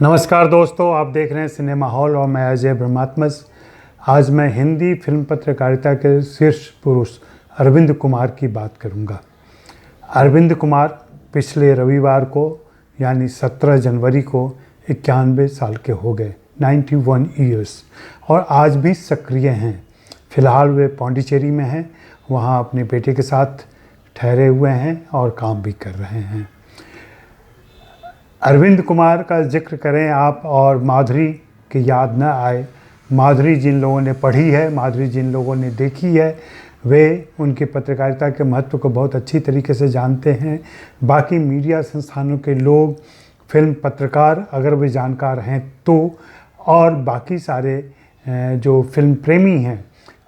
नमस्कार दोस्तों, आप देख रहे हैं सिनेमा हॉल और मैं अजय ब्रह्मात्मज। आज मैं हिंदी फिल्म पत्रकारिता के शीर्ष पुरुष अरविंद कुमार की बात करूंगा। अरविंद कुमार पिछले रविवार को यानी 17 जनवरी को 91 साल के हो गए, 91 ईयर्स, और आज भी सक्रिय हैं। फिलहाल वे पौंडीचेरी में हैं, वहाँ अपने बेटे के साथ ठहरे हुए हैं और काम भी कर रहे हैं। अरविंद कुमार का जिक्र करें आप और माधुरी की याद न आए। माधुरी जिन लोगों ने पढ़ी है, माधुरी जिन लोगों ने देखी है, वे उनकी पत्रकारिता के महत्व को बहुत अच्छी तरीके से जानते हैं। बाकी मीडिया संस्थानों के लोग, फिल्म पत्रकार अगर वे जानकार हैं तो, और बाकी सारे जो फिल्म प्रेमी हैं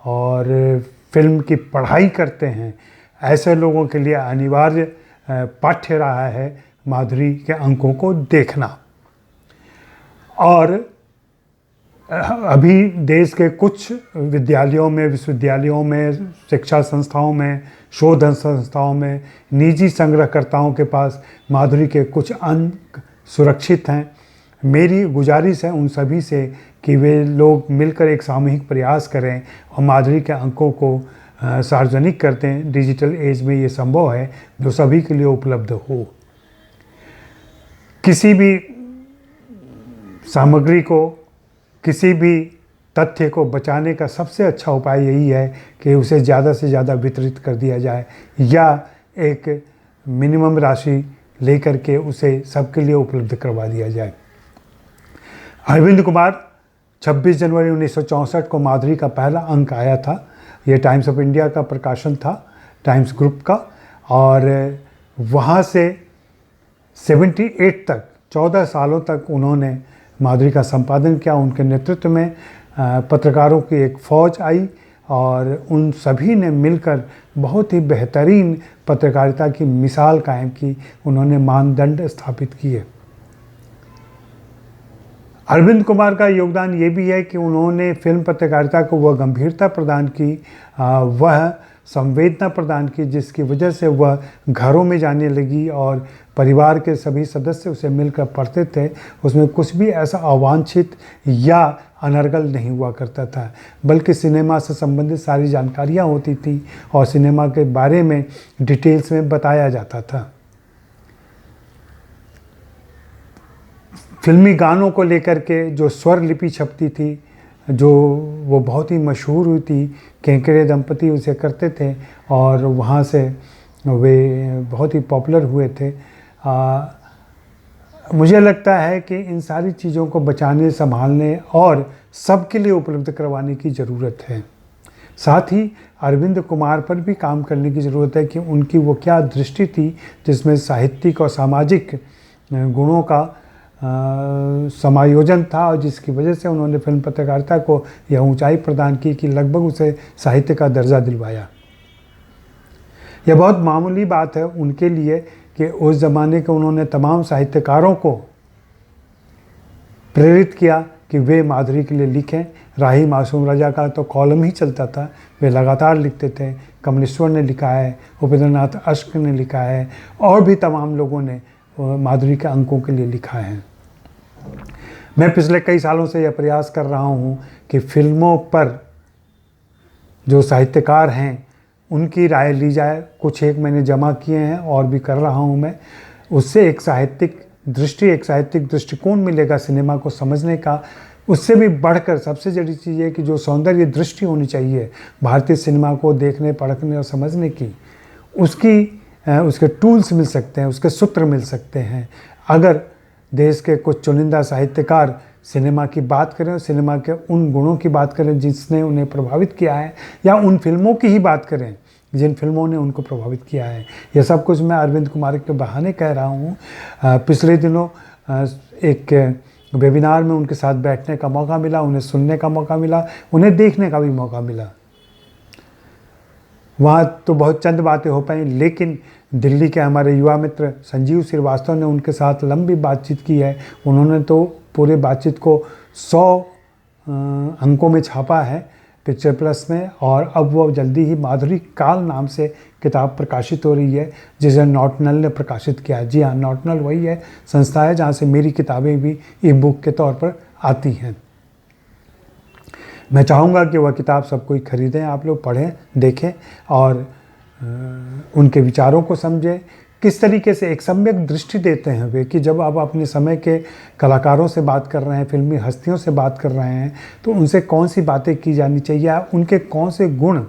और फिल्म की पढ़ाई करते हैं, ऐसे लोगों के लिए अनिवार्य पाठ्य रहा है माधुरी के अंकों को देखना। और अभी देश के कुछ विद्यालयों में, विश्वविद्यालयों में, शिक्षा संस्थाओं में, शोध संस्थाओं में, निजी संग्रहकर्ताओं के पास माधुरी के कुछ अंक सुरक्षित हैं। मेरी गुजारिश है उन सभी से कि वे लोग मिलकर एक सामूहिक प्रयास करें और माधुरी के अंकों को सार्वजनिक करते हैं। डिजिटल एज में ये संभव है, जो सभी के लिए उपलब्ध हो। किसी भी सामग्री को, किसी भी तथ्य को बचाने का सबसे अच्छा उपाय यही है कि उसे ज़्यादा से ज़्यादा वितरित कर दिया जाए या एक मिनिमम राशि लेकर के उसे सबके लिए उपलब्ध करवा दिया जाए। अरविंद कुमार 26 जनवरी 1964 को माधुरी का पहला अंक आया था। ये टाइम्स ऑफ इंडिया का प्रकाशन था, टाइम्स ग्रुप का, और वहाँ से 78 तक, 14 सालों तक उन्होंने माधुरी का संपादन किया। उनके नेतृत्व में पत्रकारों की एक फ़ौज आई और उन सभी ने मिलकर बहुत ही बेहतरीन पत्रकारिता की मिसाल कायम की। उन्होंने मानदंड स्थापित किए। अरविंद कुमार का योगदान ये भी है कि उन्होंने फिल्म पत्रकारिता को वह गंभीरता प्रदान की, वह संवेदना प्रदान की, जिसकी वजह से वह घरों में जाने लगी और परिवार के सभी सदस्य उसे मिलकर पढ़ते थे। उसमें कुछ भी ऐसा अवांछित या अनर्गल नहीं हुआ करता था, बल्कि सिनेमा से संबंधित सारी जानकारियाँ होती थी और सिनेमा के बारे में डिटेल्स में बताया जाता था। फिल्मी गानों को लेकर के जो स्वर लिपि छपती थी, जो वो बहुत ही मशहूर हुई थी, केंकरे दंपति उसे करते थे और वहाँ से वे बहुत ही पॉपुलर हुए थे। मुझे लगता है कि इन सारी चीज़ों को बचाने, संभालने और सबके लिए उपलब्ध करवाने की ज़रूरत है। साथ ही अरविंद कुमार पर भी काम करने की ज़रूरत है कि उनकी वो क्या दृष्टि थी जिसमें साहित्यिक और सामाजिक गुणों का समायोजन था, और जिसकी वजह से उन्होंने फिल्म पत्रकारिता को यह ऊंचाई प्रदान की कि लगभग उसे साहित्य का दर्जा दिलवाया। यह बहुत मामूली बात है उनके लिए कि उस ज़माने के उन्होंने तमाम साहित्यकारों को प्रेरित किया कि वे माधुरी के लिए लिखें। राही मासूम रजा का तो कॉलम ही चलता था, वे लगातार लिखते थे। कमलेश्वर ने लिखा है, उपेंद्रनाथ अश्क ने लिखा है, और भी तमाम लोगों ने माधुरी के अंकों के लिए लिखा है। मैं पिछले कई सालों से यह प्रयास कर रहा हूँ कि फिल्मों पर जो साहित्यकार हैं उनकी राय ली जाए। कुछ एक मैंने जमा किए हैं और भी कर रहा हूँ मैं। उससे एक साहित्यिक दृष्टि, एक साहित्यिक दृष्टिकोण मिलेगा सिनेमा को समझने का। उससे भी बढ़कर सबसे बड़ी चीज़ है कि जो सौंदर्य दृष्टि होनी चाहिए भारतीय सिनेमा को देखने, परखने और समझने की, उसके टूल्स मिल सकते हैं, उसके सूत्र मिल सकते हैं अगर देश के कुछ चुनिंदा साहित्यकार सिनेमा की बात करें और सिनेमा के उन गुणों की बात करें जिसने उन्हें प्रभावित किया है, या उन फिल्मों की ही बात करें जिन फिल्मों ने उनको प्रभावित किया है। यह सब कुछ मैं अरविंद कुमार के बहाने कह रहा हूँ। पिछले दिनों एक वेबिनार में उनके साथ बैठने का मौका मिला, उन्हें सुनने का मौका मिला, उन्हें देखने का भी मौका मिला। वहाँ तो बहुत चंद बातें हो पाई, लेकिन दिल्ली के हमारे युवा मित्र संजीव श्रीवास्तव ने उनके साथ लंबी बातचीत की है। उन्होंने तो पूरे बातचीत को 100 अंकों में छापा है। पिक्चर प्लस में, और अब वो जल्दी ही माधुरी काल नाम से किताब प्रकाशित हो रही है, जिसे नॉटनल ने प्रकाशित किया है। जी हाँ, नॉटनल वही है संस्था है जहाँ से मेरी किताबें भी ई बुक के तौर पर आती हैं। मैं चाहूँगा कि वह किताब सब कोई ख़रीदें, आप लोग पढ़ें, देखें और उनके विचारों को समझें। किस तरीके से एक सम्यक दृष्टि देते हैं वे, कि जब आप अपने समय के कलाकारों से बात कर रहे हैं, फिल्मी हस्तियों से बात कर रहे हैं, तो उनसे कौन सी बातें की जानी चाहिए, उनके कौन से गुण,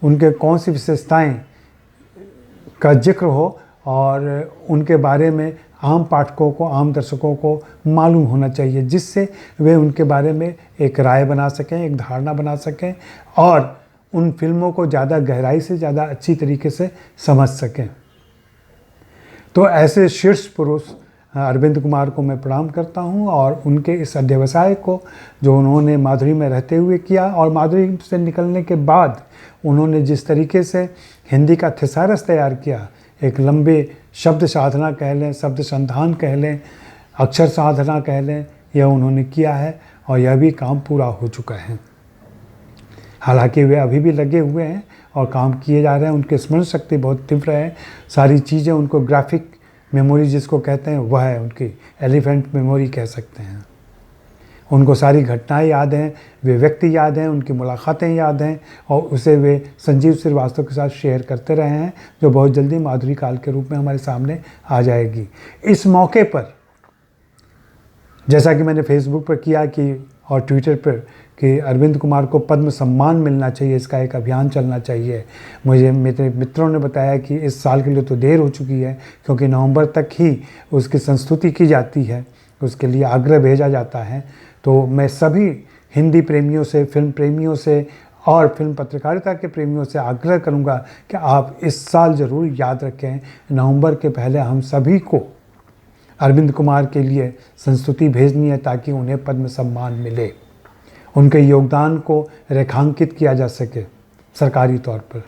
उनके कौन सी विशेषताएं का जिक्र हो, और उनके बारे में आम पाठकों को, आम दर्शकों को मालूम होना चाहिए, जिससे वे उनके बारे में एक राय बना सकें, एक धारणा बना सकें और उन फिल्मों को ज़्यादा गहराई से, ज़्यादा अच्छी तरीके से समझ सकें। तो ऐसे शीर्ष पुरुष अरविंद कुमार को मैं प्रणाम करता हूं, और उनके इस अध्यवसाय को जो उन्होंने माधुरी में रहते हुए किया, और माधुरी से निकलने के बाद उन्होंने जिस तरीके से हिंदी का थिसारस तैयार किया, एक लंबे शब्द साधना कह लें, शब्द संधान कह लें, अक्षर साधना कह लें, यह उन्होंने किया है और यह भी काम पूरा हो चुका है। हालांकि वे अभी भी लगे हुए हैं और काम किए जा रहे हैं, उनकी स्मरण शक्ति बहुत तीव्र है, सारी चीज़ें उनको ग्राफिक मेमोरी जिसको कहते हैं वह है, उनकी एलिफेंट मेमोरी कह सकते हैं। उनको सारी घटनाएं याद हैं, वे व्यक्ति याद हैं, उनकी मुलाकातें याद हैं, और उसे वे संजीव श्रीवास्तव के साथ शेयर करते रहे हैं, जो बहुत जल्दी माधुरी काल के रूप में हमारे सामने आ जाएगी। इस मौके पर जैसा कि मैंने फेसबुक पर किया कि और ट्विटर पर कि अरविंद कुमार को पद्म सम्मान मिलना चाहिए, इसका एक अभियान चलना चाहिए। मुझे मेरे मित्रों ने बताया कि इस साल के लिए तो देर हो चुकी है, क्योंकि नवंबर तक ही उसकी संस्तुति की जाती है, उसके लिए आग्रह भेजा जाता है। तो मैं सभी हिंदी प्रेमियों से, फिल्म प्रेमियों से और फिल्म पत्रकारिता के प्रेमियों से आग्रह करूँगा कि आप इस साल ज़रूर याद रखें, नवंबर के पहले हम सभी को अरविंद कुमार के लिए संस्तुति भेजनी है, ताकि उन्हें पद्म सम्मान मिले, उनके योगदान को रेखांकित किया जा सके सरकारी तौर पर।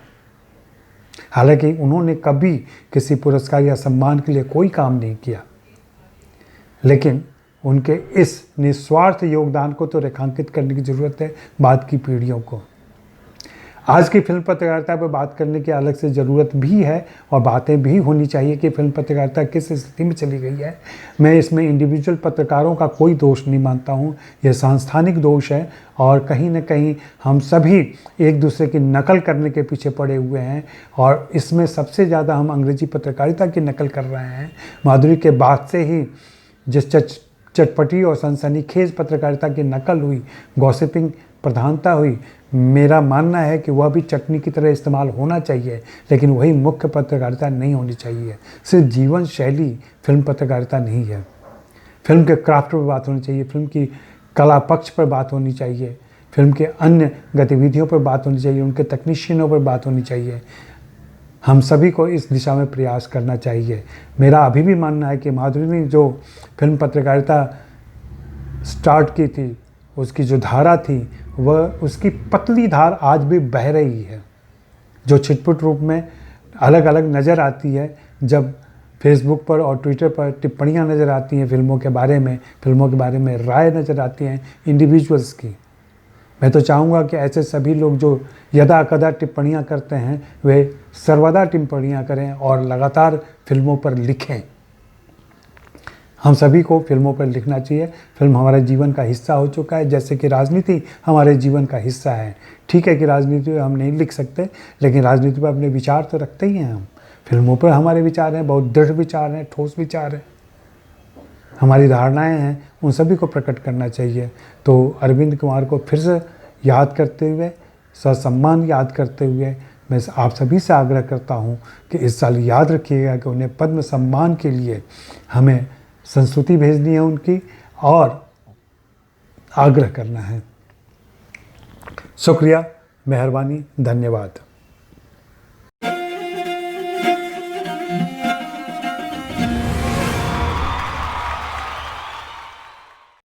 हालांकि उन्होंने कभी किसी पुरस्कार या सम्मान के लिए कोई काम नहीं किया, लेकिन उनके इस निस्वार्थ योगदान को तो रेखांकित करने की ज़रूरत है बाद की पीढ़ियों को। आज की फिल्म पत्रकारिता पर बात करने की अलग से ज़रूरत भी है, और बातें भी होनी चाहिए कि फिल्म पत्रकारिता किस स्थिति में चली गई है। मैं इसमें इंडिविजुअल पत्रकारों का कोई दोष नहीं मानता हूँ, यह सांस्थानिक दोष है, और कहीं ना कहीं हम सभी एक दूसरे की नकल करने के पीछे पड़े हुए हैं, और इसमें सबसे ज़्यादा हम अंग्रेजी पत्रकारिता की नकल कर रहे हैं। माधुरी के बाद से ही जिस चटपटी और सनसनीखेज पत्रकारिता की नकल हुई, गॉसिपिंग प्रधानता हुई, मेरा मानना है कि वह भी चटनी की तरह इस्तेमाल होना चाहिए, लेकिन वही मुख्य पत्रकारिता नहीं होनी चाहिए। सिर्फ जीवन शैली फिल्म पत्रकारिता नहीं है। फिल्म के क्राफ्ट पर बात होनी चाहिए, फिल्म की कला पक्ष पर बात होनी चाहिए, फिल्म के अन्य गतिविधियों पर बात होनी चाहिए, उनके तकनीशियनों पर बात होनी चाहिए। हम सभी को इस दिशा में प्रयास करना चाहिए। मेरा अभी भी मानना है कि माधुरी ने जो फिल्म पत्रकारिता स्टार्ट की थी, उसकी जो धारा थी, वह उसकी पतली धार आज भी बह रही है, जो छिटपुट रूप में अलग अलग नज़र आती है। जब फेसबुक पर और ट्विटर पर टिप्पणियां नज़र आती हैं फिल्मों के बारे में राय नज़र आती हैं इंडिविजुअल्स की, मैं तो चाहूँगा कि ऐसे सभी लोग जो यदा कदा टिप्पणियां करते हैं, वे सर्वदा टिप्पणियां करें और लगातार फिल्मों पर लिखें। हम सभी को फिल्मों पर लिखना चाहिए। फिल्म हमारे जीवन का हिस्सा हो चुका है, जैसे कि राजनीति हमारे जीवन का हिस्सा है। ठीक है कि राजनीति पर हम नहीं लिख सकते, लेकिन राजनीति पर अपने विचार तो रखते ही हैं हम। फिल्मों पर हमारे विचार हैं, बहुत दृढ़ विचार हैं, ठोस विचार हैं, हमारी धारणाएं हैं, उन सभी को प्रकट करना चाहिए। तो अरविंद कुमार को फिर से याद करते हुए, ससम्मान याद करते हुए, मैं आप सभी से आग्रह करता हूँ कि इस साल याद रखिएगा कि उन्हें पद्म सम्मान के लिए हमें संस्तुति भेजनी है उनकी, और आग्रह करना है। शुक्रिया, मेहरबानी, धन्यवाद।